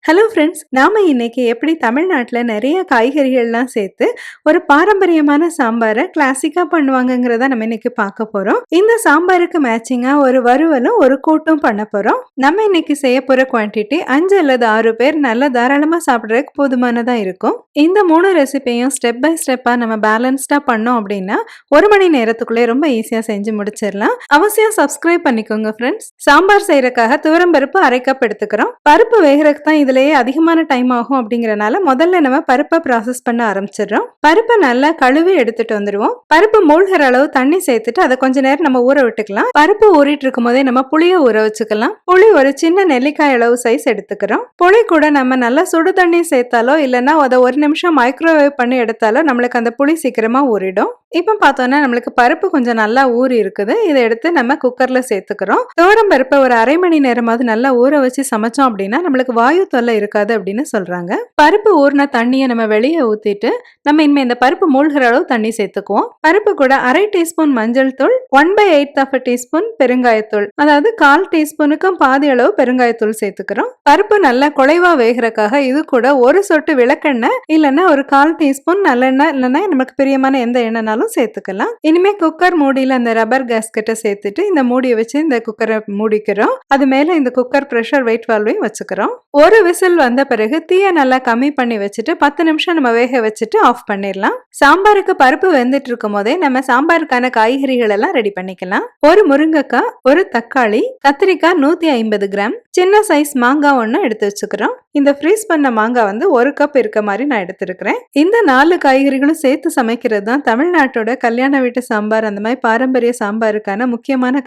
Hello friends, நாம இன்னைக்கு எப்படி தமிழ்நாட்டுல நிறைய காய்கறிகள்லாம் சேர்த்து ஒரு பாரம்பரியமான சாம்பாரை கிளாசிக்கா பண்ணுவாங்கங்கிறத நம்ம இன்னைக்கு பார்க்க போறோம். இந்த சாம்பாருக்கு மேட்சிங்கா ஒரு வறுவலும் ஒரு கூட்டும் பண்ண போறோம். நம்ம இன்னைக்கு செய்ய போற குவான்டிட்டி 5 அல்லது 6 பேர் நல்ல தாராளமா சாப்பிட்றதுக்கு போதுமானதா இருக்கும். இந்த 3 ரெசிபியும் ஸ்டெப் பை ஸ்டெப்பா நம்ம பேலன்ஸ்டா பண்ணோம் அப்படின்னா 1 மணி நேரத்துக்குள்ளே ரொம்ப ஈஸியா செஞ்சு முடிச்சிடலாம். அவசியம் சப்ஸ்கிரைப் பண்ணிக்கோங்க ஃப்ரெண்ட்ஸ். சாம்பார் செய்யறதுக்காக துவரம் பருப்பு 1/2 கப் எடுத்துக்கிறோம். பருப்பு வேகிறதுக்கு தான் இதுலயே அதிகமான டைம் ஆகும் அப்படிங்கறனால முதல்ல நம்ம பருப்பை ப்ராசஸ் பண்ண ஆரம்பிச்சிடுறோம். பருப்பை நல்லா கழுவி எடுத்துட்டு வந்துருவோம். பருப்பு மூழ்கிற அளவு தண்ணி சேர்த்துட்டு அதை கொஞ்ச நேரம் நம்ம ஊற விட்டுக்கலாம். பருப்பு ஊறிட்டு இருக்கும் போதே நம்ம புளிய ஊற வச்சுக்கலாம். புளி ஒரு சின்ன நெல்லிக்காய் அளவு சைஸ் எடுத்துக்கிறோம். புளி கூட நம்ம நல்லா சுடு தண்ணி சேர்த்தாலோ இல்லைன்னா அதை 1 நிமிஷம் மைக்ரோவேவ் பண்ணி எடுத்தாலோ நம்மளுக்கு அந்த புளி சீக்கிரமா ஊறிடும். இப்ப பார்த்தோம்னா நம்மளுக்கு பருப்பு கொஞ்சம் நல்லா ஊறி இருக்குது. இதை எடுத்து நம்ம குக்கர்ல சேர்த்துக்கிறோம். துவரம் பருப்பை ஒரு 1/2 மணி நேரமாவது நல்லா ஊற வச்சு சமைச்சோம் அப்படின்னா நம்மளுக்கு வாயு தொல்லை இருக்காது அப்படின்னு சொல்றாங்க. பருப்பு ஊறின தண்ணியை நம்ம வெளியே ஊத்திட்டு நம்ம இனிமே இந்த பருப்பு மூழ்கிற அளவு தண்ணி சேர்த்துக்குவோம். பருப்பு கூட 1/2 டீஸ்பூன் மஞ்சள் தூள், 1/8 டீஸ்பூன் பெருங்காயத்தூள், அதாவது 1/4 டீஸ்பூனுக்கும் பாதி அளவு பெருங்காயத்தூள் சேர்த்துக்கிறோம். பருப்பு நல்லா குழைவா வேகிறக்காக இது கூட ஒரு சொட்டு விளக்கெண்ணெய் இல்லைன்னா ஒரு 1/4 டீஸ்பூன் நல்லெண்ணெய் இல்லைன்னா நமக்கு பிரியமான எந்த எண்ணெய்னாலும் சேர்த்துக்கலாம். இனிமே குக்கர் மூடியில அந்த ரப்பர் கேஸ்கெட்டை சேர்த்துட்டு இந்த மூடியை வச்சு இந்த குக்கரை மூடிக்கிறோம். அது மேல இந்த குக்கர் பிரஷர் வெயிட் வால்வையும் வச்சுக்கிறோம். ஒரு விசில் வந்த பிறகு தீயை நல்லா கம்மி பண்ணி வச்சுட்டு 10 நிமிஷம் நம்ம வேக வச்சுட்டு ஆஃப் பண்ணிடலாம். சாம்பாருக்கு பருப்பு வெந்துட்டு இருக்கும் போதே நம்ம சாம்பாருக்கான காய்கறிகள் எல்லாம் ரெடி பண்ணிக்கலாம். ஒரு முருங்கைக்காய், ஒரு தக்காளி, கத்திரிக்காய் 150 கிராம், சின்ன சைஸ் மாங்காய் 1 எடுத்து வச்சுக்கிறோம். இந்த ஃப்ரீஸ் பண்ண மாங்காய் 1 கப் இருக்க மாதிரி நான் எடுத்திருக்கிறேன். இந்த 4 காய்கறிகளும் சேர்த்து சமைக்கிறது தான் தமிழ்நாட்டோட கல்யாண வீட்டு சாம்பார் அந்த மாதிரி பாரம்பரிய சாம்பாருக்கான முக்கியமான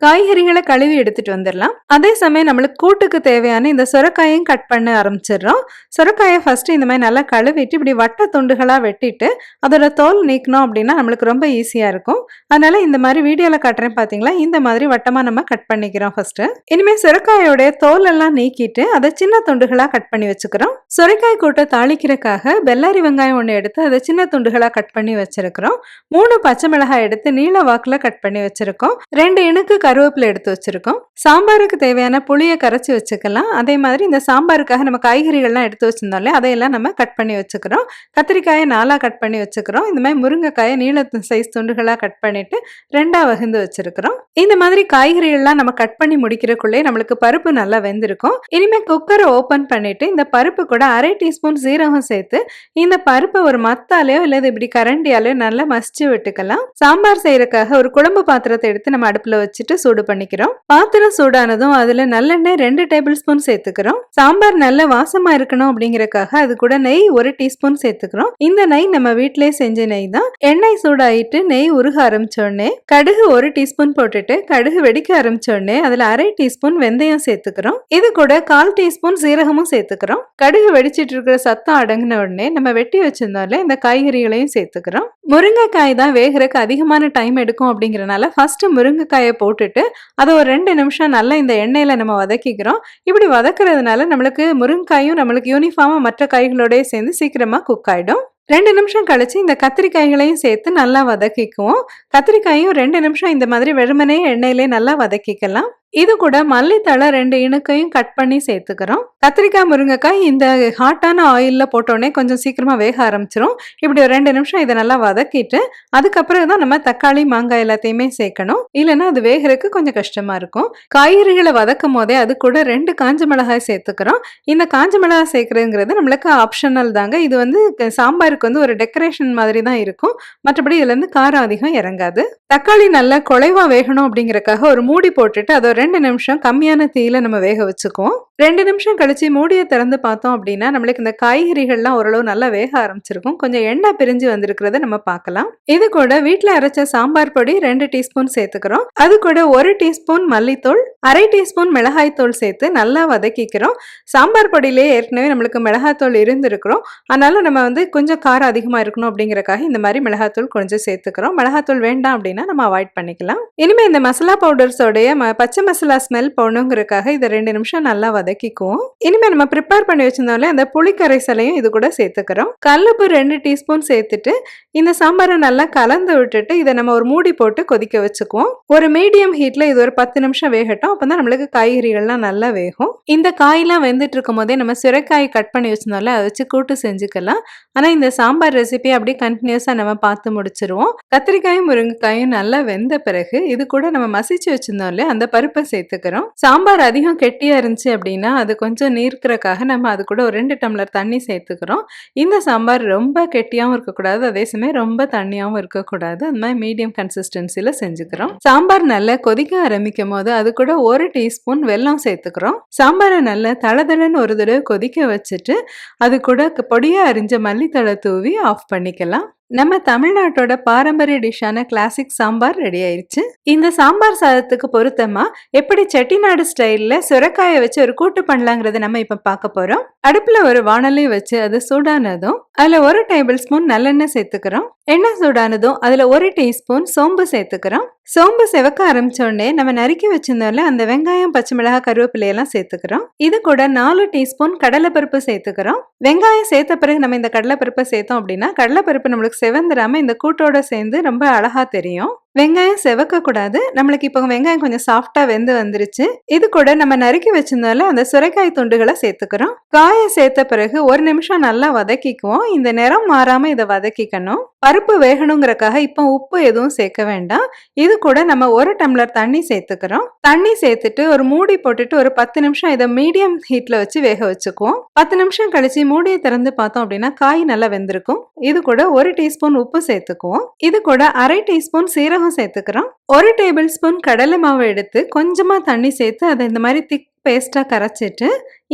காய்கறிகளை கழுவி எடுத்துட்டு வந்துடலாம். அதே சமயம் நம்மளுக்கு கூட்டுக்கு தேவையான இந்த சுரைக்காயும் கட் பண்ண ஆரம்பிச்சிடுறோம். சுரைக்காயை ஃபர்ஸ்ட் இந்த மாதிரி நல்லா கழுவிட்டு இப்படி வட்ட துண்டுகளா வெட்டிட்டு அதோட தோல் நீக்கணும் அப்படின்னா நம்மளுக்கு ரொம்ப ஈஸியா இருக்கும். அதனால இந்த மாதிரி வீடியோல காட்டுறேன் பாத்தீங்களா, இந்த மாதிரி வட்டமா நம்ம கட் பண்ணிக்கிறோம் ஃபர்ஸ்ட். இனிமே சுரைக்காயோட தோல் எல்லாம் நீக்கிட்டு அதை சின்ன துண்டுகளா கட் பண்ணி வச்சுக்கிறோம். சுரைக்காய் கூட்டை தாளிக்கிறதுக்காக பெல்லாரி வெங்காயம் 1 எடுத்து அதை சின்ன துண்டுகளா கட் பண்ணி வச்சிருக்கிறோம். 3 பச்சை மிளகாய் எடுத்து நீல வாக்குல கட் பண்ணி வச்சிருக்கோம். 2 இனுக்கு கருவேப்பிலை எடுத்து வச்சிருக்கோம். சாம்பாருக்கு தேவையான புளியை கரைச்சி வச்சுக்கலாம். அதே மாதிரி இந்த சாம்பாருக்காக நம்ம காய்கறிகள்லாம் எடுத்து வச்சிருந்தோம்ல அதையெல்லாம் நம்ம கட் பண்ணி வச்சுக்கிறோம். கத்திரிக்காயை 4 கட் பண்ணி வச்சுக்கிறோம். இந்த மாதிரி முருங்கைக்காயை நீள சைஸ் துண்டுகளா கட் பண்ணிட்டு 2 வகுந்து வச்சிருக்கிறோம். இந்த மாதிரி காய்கறிகள்லாம் நம்ம கட் பண்ணி முடிக்கிறதுக்குள்ளே நம்மளுக்கு பருப்பு நல்லா வெந்திருக்கும். இனிமே குக்கரை ஓபன் பண்ணிட்டு இந்த பருப்பு கூட 1/2 டீஸ்பூன் சீரகம் சேர்த்து இந்த பருப்பை ஒரு மத்தாலையோ இல்ல இப்படி கரண்டியாலையோ நல்லா மசிச்சு விட்டுக்கலாம். சாம்பார் செய்யறதுக்காக ஒரு குழம்பு பாத்திரத்தை எடுத்து நம்ம அடுப்புல வச்சுட்டு சூடு பண்ணிக்கிறோம். பாத்திரம் சூடானதும் அதுல நல்லெண்ணெய் 2 டேபிள் ஸ்பூன் சேர்த்துக்கிறோம். சாம்பார் நல்ல வாசமா இருக்கணும் அப்படிங்கறக்காக அது கூட நெய் 1 டீஸ்பூன் சேர்த்துக்கிறோம். இந்த நெய் நம்ம வீட்டிலேயே செஞ்ச நெய் தான். எண்ணெய் சூடாயிட்டு நெய் உருக ஆரம்பிச்ச உடனே கடுகு 1 டீஸ்பூன் போட்டுட்டு கடுகு வெடிக்க ஆரம்பிச்ச உடனே அதுல 1/2 டீஸ்பூன் வெந்தயம் சேர்த்துக்கிறோம். இது கூட 1/4 டீஸ்பூன் சீரகமும் சேர்த்துக்கிறோம். கடுகு வெடிச்சிட்டு இருக்கிற சத்தம் அடங்கின உடனே நம்ம வெட்டி வச்சிருந்தோம்ல இந்த காய்கறிகளையும் சேர்த்துக்கிறோம். முருங்கைக்காய் தான் வேகிறதுக்கு அதிகமான டைம் எடுக்கும் அப்படிங்கறனால ஃபர்ஸ்ட் முருங்கைக்காயை போட்டுட்டு அதை ஒரு 2 நிமிஷம் நல்லா இந்த எண்ணெயில நம்ம வதக்கிக்கிறோம். இப்படி வதக்குறதுனால நம்மளுக்கு முருங்கைக்காயும் நம்மளுக்கு யூனிஃபார்மா மற்ற காய்களோடய சேர்ந்து சீக்கிரமா குக் ஆயிடும். 2 நிமிஷம் கழிச்சு இந்த கத்திரிக்காய்களையும் சேர்த்து நல்லா வதக்கிக்குவோம். கத்திரிக்காயும் 2 நிமிஷம் இந்த மாதிரி வெறுமனே எண்ணெயிலே நல்லா வதக்கிக்கலாம். இது கூட மல்லித்தழை 2 இனுக்கையும் கட் பண்ணி சேர்த்துக்கிறோம். கத்திரிக்காய் முருங்கைக்காய் இந்த ஹாட்டான ஆயில்ல போட்டோடனே கொஞ்சம் சீக்கிரமா வேக ஆரம்பிச்சிரும். இப்படி ஒரு 2 நிமிஷம் இதை நல்லா வதக்கிட்டு அதுக்கப்புறம் தான் நம்ம தக்காளி மாங்காய் எல்லாத்தையுமே சேர்க்கணும். இல்லைன்னா அது வேகிறதுக்கு கொஞ்சம் கஷ்டமா இருக்கும். காய்கறிகளை வதக்கும் போதே அது கூட 2 காஞ்ச மிளகாய் சேர்த்துக்கிறோம். இந்த காஞ்ச மிளகாய் சேர்க்கறதுங்கிறது நம்மளுக்கு ஆப்ஷனல் தாங்க. இது சாம்பாருக்கு ஒரு டெக்கரேஷன் மாதிரி தான் இருக்கும். மற்றபடி இதுல இருந்து காரம் அதிகம் இறங்காது. தக்காளி நல்லா குழைவா வேகணும் அப்படிங்கறக்காக ஒரு மூடி போட்டுட்டு அதை 2 நிமிஷம் கம்மியான தீயில நம்ம வேக வச்சுக்குவோம். 2 நிமிஷம் கழிச்சு மூடியை திறந்து பார்த்தோம் அப்படின்னா நம்மளுக்கு இந்த காய்கறிகள்லாம் ஓரளவு நல்லா வேக ஆரம்பிச்சிருக்கும். கொஞ்சம் எண்ணெய் பிரிஞ்சு வந்திருக்கிறத நம்ம பார்க்கலாம். இது கூட வீட்டுல அரைச்ச சாம்பார் பொடி 2 டீஸ்பூன் சேர்த்துக்கிறோம். அது கூட 1 டீஸ்பூன் மல்லித்தூள், 1/2 டீஸ்பூன் மிளகாய் தூள் சேர்த்து நல்லா வதக்கிக்கிறோம். சாம்பார் பொடியிலே ஏற்கனவே நம்மளுக்கு மிளகாய் தூள் இருந்திருக்கிறோம். அதனால நம்ம கொஞ்சம் காரம் அதிகமா இருக்கணும் அப்படிங்கறக்காக இந்த மாதிரி மிளகாய் தூள் கொஞ்சம் சேர்த்துக்கிறோம். மிளகாய் தூள் வேண்டாம் அப்படின்னா நம்ம அவாய்ட் பண்ணிக்கலாம். இனிமே இந்த மசாலா பவுடர்ஸோடைய பச்சை மசாலா ஸ்மெல் போகணுங்கிறதுக்காக இதை 2 நிமிஷம் நல்லா வதக்கிக்குவோம். இனிமே நம்ம ப்ரிப்பேர் பண்ணி வச்சிருந்தோம்ல அந்த புளி கரைசலையும் இது கூட சேர்த்துக்கிறோம். கல்லுப்பு 2 டீஸ்பூன் சேர்த்துட்டு இந்த சாம்பாரை நல்லா கலந்து விட்டுட்டு இதை நம்ம ஒரு மூடி போட்டு கொதிக்க வச்சுக்குவோம். ஒரு மீடியம் ஹீட்ல இது ஒரு 10 நிமிஷம் வேகட்டும். அப்பதான் நம்மளுக்கு காய்கறிகள்லாம் நல்லா வேகும். இந்த காயெல்லாம் வெந்துட்டு இருக்கும் போதே நம்ம சுரைக்காய் கட் பண்ணி வச்சிருந்தோம்ல அதை வச்சு கூட்டு செஞ்சுக்கலாம். ஆனா இந்த சாம்பார் ரெசிபி அப்படியே கண்டினியூஸா நம்ம பார்த்து முடிச்சிருவோம். கத்திரிக்காயும் முருங்கைக்காயும் நல்லா வெந்த பிறகு இது கூட நம்ம மசிச்சு வச்சிருந்தோம்ல அந்த பருப்பை சேர்த்துக்கிறோம். சாம்பார் அதிகம் கெட்டியா இருந்துச்சு அப்படின்னா அது கொஞ்சம் நீர்க்கிறக்காக நம்ம அது கூட ஒரு 2 டம்ளர் தண்ணி சேர்த்துக்கிறோம். இந்த சாம்பார் ரொம்ப கெட்டியாவும் இருக்கக்கூடாது, அதே சமயம் ரொம்ப தண்ணியாவும் இருக்கக்கூடாது. அந்த மாதிரி மீடியம் கன்சிஸ்டன்சில செஞ்சுக்கிறோம். சாம்பார் நல்லா கொதிக்க ஆரம்பிக்கும் போது அது கூட 1 டீஸ்பூன் வெல்லம் சேர்த்துக்கிறோம். சாம்பாரை நல்லா தளதளன்னு ஒரு தடவை கொதிக்க வச்சுட்டு அது கூட பொடியா அரிஞ்ச மல்லித்தழை தூவி ஆஃப் பண்ணிக்கலாம். நம்ம தமிழ்நாட்டோட பாரம்பரிய டிஷ்ஷான கிளாசிக் சாம்பார் ரெடி ஆயிடுச்சு. இந்த சாம்பார் சாதத்துக்கு பொருத்தமா எப்படி செட்டிநாடு ஸ்டைல்ல சுரைக்காயை வச்சு ஒரு கூட்டு பண்ணலாங்கிறத நம்ம இப்ப பார்க்க போறோம். அடுப்புல ஒரு வாணலி வச்சு அது சூடானதும் அதுல 1 டேபிள் ஸ்பூன் நல்லெண்ணெய் சேர்த்துக்கிறோம். எண்ணெய் சூடானதும் அதுல 1 டீஸ்பூன் சோம்பு சேர்த்துக்கிறோம். சோம்பு செவக்க ஆரம்பிச்ச உடனே நம்ம நறுக்கி வச்சிருந்தோம்ல அந்த வெங்காயம், பச்சை மிளகாய், கருவேப்பிலை எல்லாம் சேர்த்துக்கிறோம். இது கூட 4 டீஸ்பூன் கடலைப்பருப்பு சேர்த்துக்கிறோம். வெங்காயம் சேர்த்த பிறகு நம்ம இந்த கடலைப்பருப்பை சேர்த்தோம் அப்படின்னா கடலைப்பருப்பு நம்மளுக்கு செவந்துராம இந்த கூட்டோட சேர்ந்து ரொம்ப அழகா தெரியும். வெங்காயம் செவக்க கூடாது. நம்மளுக்கு இப்போ வெங்காயம் கொஞ்சம் சாஃப்டா வெந்து வந்துருச்சு. இது கூட நம்ம நறுக்கி வச்சிருந்தால அந்த சுரைக்காய் துண்டுகளை சேர்த்துக்கிறோம். காயை சேர்த்த பிறகு 1 நிமிஷம் நல்லா வதக்கிக்குவோம். இந்த நிறம் மாறாம இதை வதக்கிக்கணும். பருப்பு வேகணுங்கிறக்காக இப்போ உப்பு எதுவும் சேர்க்க வேண்டாம். இது கூட நம்ம 1 டம்ளர் தண்ணி சேர்த்துக்கிறோம். தண்ணி சேர்த்துட்டு ஒரு மூடி போட்டுட்டு ஒரு 10 நிமிஷம் இதை மீடியம் ஹீட்ல வச்சு வேக வச்சுக்குவோம். 10 நிமிஷம் கழிச்சு மூடியை திறந்து பார்த்தோம் அப்படின்னா காய் நல்லா வெந்திருக்கும். இது கூட 1 டீஸ்பூன் உப்பு சேர்த்துக்குவோம். இது கூட 1/2 டீஸ்பூன் சீரகம் சேர்த்துக்கிறோம். 1 டேபிள் ஸ்பூன் கடலை மாவு எடுத்து கொஞ்சமா தண்ணி சேர்த்து அதை இந்த மாதிரி திக் பேஸ்டா கரைச்சிட்டு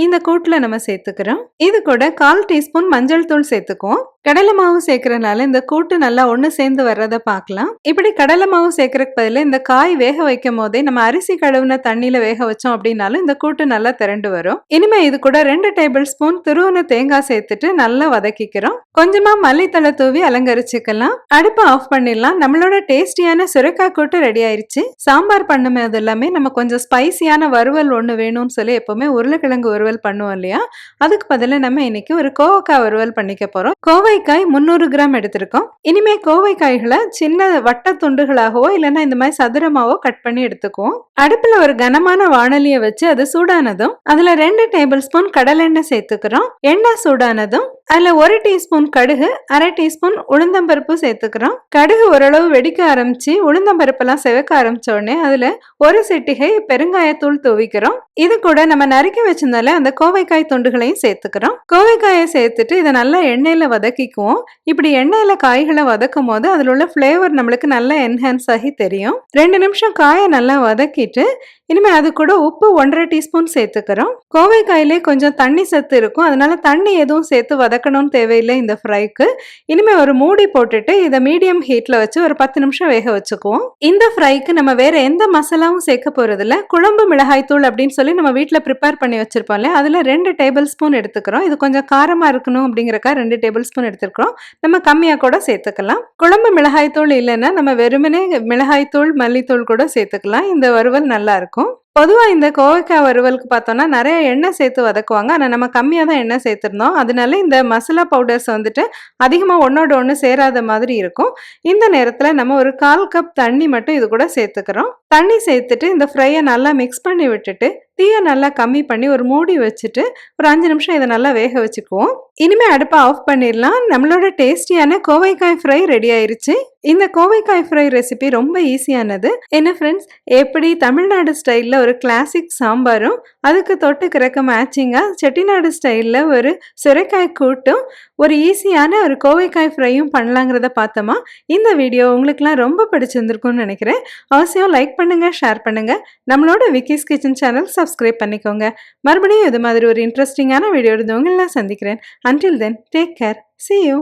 இந்த கூட்டுல நம்ம சேர்த்துக்கிறோம். இது கூட 1/4 டீஸ்பூன் மஞ்சள் தூள் சேர்த்துக்குவோம். கடலை மாவு சேர்க்கறதுனால இந்த கூட்டு நல்லா ஒண்ணு சேர்ந்து வர்றதை பார்க்கலாம். இப்படி கடலை மாவு சேர்க்கறதுக்கு பதிலா இந்த காய் வேக வைக்கும் போதே நம்ம அரிசி கழுவுன தண்ணியில வேக வச்சோம் அப்படின்னாலும் இந்த கூட்டு நல்லா திரண்டு வரும். இனிமே இது கூட 2 டேபிள் ஸ்பூன் துருவன தேங்காய் சேர்த்துட்டு நல்லா வதக்கிக்கிறோம். கொஞ்சமா மல்லித்தழை தூவி அலங்கரிச்சுக்கலாம். அடுப்பை ஆஃப் பண்ணிடலாம். நம்மளோட டேஸ்டியான சுரைக்காய் கூட்டு ரெடி ஆயிருச்சு. சாம்பார் பண்ணும் போது எல்லாமே நம்ம கொஞ்சம் ஸ்பைசியான வறுவல் ஒண்ணு வேணும்னு சொல்லி எப்பவுமே உருளைக்கிழங்கு வறுவல் பண்ணுவோம் இல்லையா, அதுக்கு பதிலாக நம்ம இன்னைக்கு ஒரு கோவைக்காய் வறுவல் பண்ணிக்க போறோம். கோவைக்காய் 300 கிராம் எடுத்திருக்கோம். இனிமே கோவைக்காய்களை சின்ன வட்ட துண்டுகளாகவோ இல்லைன்னா இந்த மாதிரி சதுரமாவோ கட் பண்ணி எடுத்துக்குவோம். அடுப்புல ஒரு கனமான வாணலியை வச்சு அது சூடானதும் அதுல 2 டேபிள் ஸ்பூன் கடலெண்ணெய் சேர்த்துக்கிறோம். எண்ணெய் சூடானதும் அதுல 1 டீஸ்பூன் கடுகு, 1/2 டீஸ்பூன் உளுந்தம்பருப்பு சேர்த்துக்கிறோம். கடுகு ஓரளவு வெடிக்க ஆரம்பிச்சு உளுந்தம்பருப்பெல்லாம் செவக்க ஆரம்பிச்ச உடனே அதுல 1 சிட்டிகை பெருங்காயத்தூள் தூவிக்கிறோம். இது கூட நம்ம நறுக்கி வச்சிருந்தால அந்த கோவைக்காய் துண்டுகளையும் சேர்த்துக்கிறோம். கோவைக்காயை சேர்த்துட்டு இதை நல்லா எண்ணெயில வதக்கிக்குவோம். இப்படி எண்ணெயில காய்களை வதக்கும் போது அதுல உள்ள ஃபிளேவர் நம்மளுக்கு நல்லா என்ஹான்ஸ் ஆகி தெரியும். 2 நிமிஷம் காயை நல்லா வதக்கிட்டு இனிமே அது கூட உப்பு 1/2 டீஸ்பூன் சேர்த்துக்கிறோம். கோவைக்காயிலே கொஞ்சம் தண்ணி சத்து இருக்கும், அதனால தண்ணி எதுவும் சேர்த்து வதக்கணும்னு தேவையில்லை இந்த ஃப்ரைக்கு. இனிமே ஒரு மூடி போட்டுட்டு இதை மீடியம் ஹீட்ல வச்சு ஒரு 10 நிமிஷம் வேக வச்சுக்குவோம். இந்த ஃப்ரைக்கு நம்ம வேற எந்த மசாலாவும் சேர்க்க போறதில்ல. குழம்பு மிளகாய் தூள் அப்படின்னு சொல்லி நம்ம வீட்டில் ப்ரிப்பேர் பண்ணி வச்சிருப்போம்ல, அதுல 2 டேபிள் ஸ்பூன் எடுத்துக்கிறோம். இது கொஞ்சம் காரமா இருக்கணும் அப்படிங்கறக்கா 2 டேபிள் ஸ்பூன் எடுத்துக்கிறோம். நம்ம கம்மியா கூட சேர்த்துக்கலாம். குழம்பு மிளகாய் தூள் இல்லைன்னா நம்ம வெறுமனே மிளகாய் தூள், மல்லித்தூள் கூட சேர்த்துக்கலாம். இந்த வறுவல் நல்லா இருக்கும். பொதுவா இந்த கோவைக்காய் வறுவலுக்கு பார்த்தோம்னா நிறைய எண்ணெய் சேர்த்து வதக்குவாங்க. ஆனா நம்ம கம்மியா தான் எண்ணெய் சேர்த்திருந்தோம். அதனால இந்த மசாலா பவுடர்ஸ் வந்துட்டு அதிகமா ஒன்னோட ஒண்ணு சேராத மாதிரி இருக்கும். இந்த நேரத்துல நம்ம ஒரு 1/4 கப் தண்ணி மட்டும் இது கூட சேர்த்துக்கிறோம். தண்ணி சேர்த்துட்டு இந்த ஃப்ரையை நல்லா மிக்ஸ் பண்ணி விட்டுட்டு தீயை நல்லா கம்மி பண்ணி ஒரு மூடி வச்சுட்டு ஒரு 5 நிமிஷம் இதை நல்லா வேக வச்சுக்குவோம். இனிமே அடுப்பை ஆஃப் பண்ணிடலாம். நம்மளோட டேஸ்டியான கோவைக்காய் ஃப்ரை ரெடி ஆயிருச்சு. இந்த கோவைக்காய் ஃப்ரை ரெசிபி ரொம்ப ஈஸியானது. என்ன ஃப்ரெண்ட்ஸ், எப்படி தமிழ்நாடு ஸ்டைலில் ஒரு கிளாசிக் சாம்பாரும் அதுக்கு தொட்டுக்கிறக்க மேட்சிங்காக செட்டிநாடு ஸ்டைலில் ஒரு சுரைக்காய் கூட்டும் ஒரு ஈஸியான ஒரு கோவைக்காய் ஃப்ரையும் பண்ணலாங்கிறத பார்த்தோமா. இந்த வீடியோ உங்களுக்குலாம் ரொம்ப பிடிச்சிருந்துருக்கும்னு நினைக்கிறேன். அவசியம் லைக் பண்ணுங்க, ஷேர் பண்ணுங்க. நம்மளோட விக்கிஸ் கிச்சன் சேனல் சப்ஸ்கிரைப் பண்ணிக்கோங்க. மறுபடியும் இது மாதிரி ஒரு இன்ட்ரெஸ்டிங்கான வீடியோ இருந்து உங்களெல்லாம் சந்திக்கிறேன். Until then, take care. See you.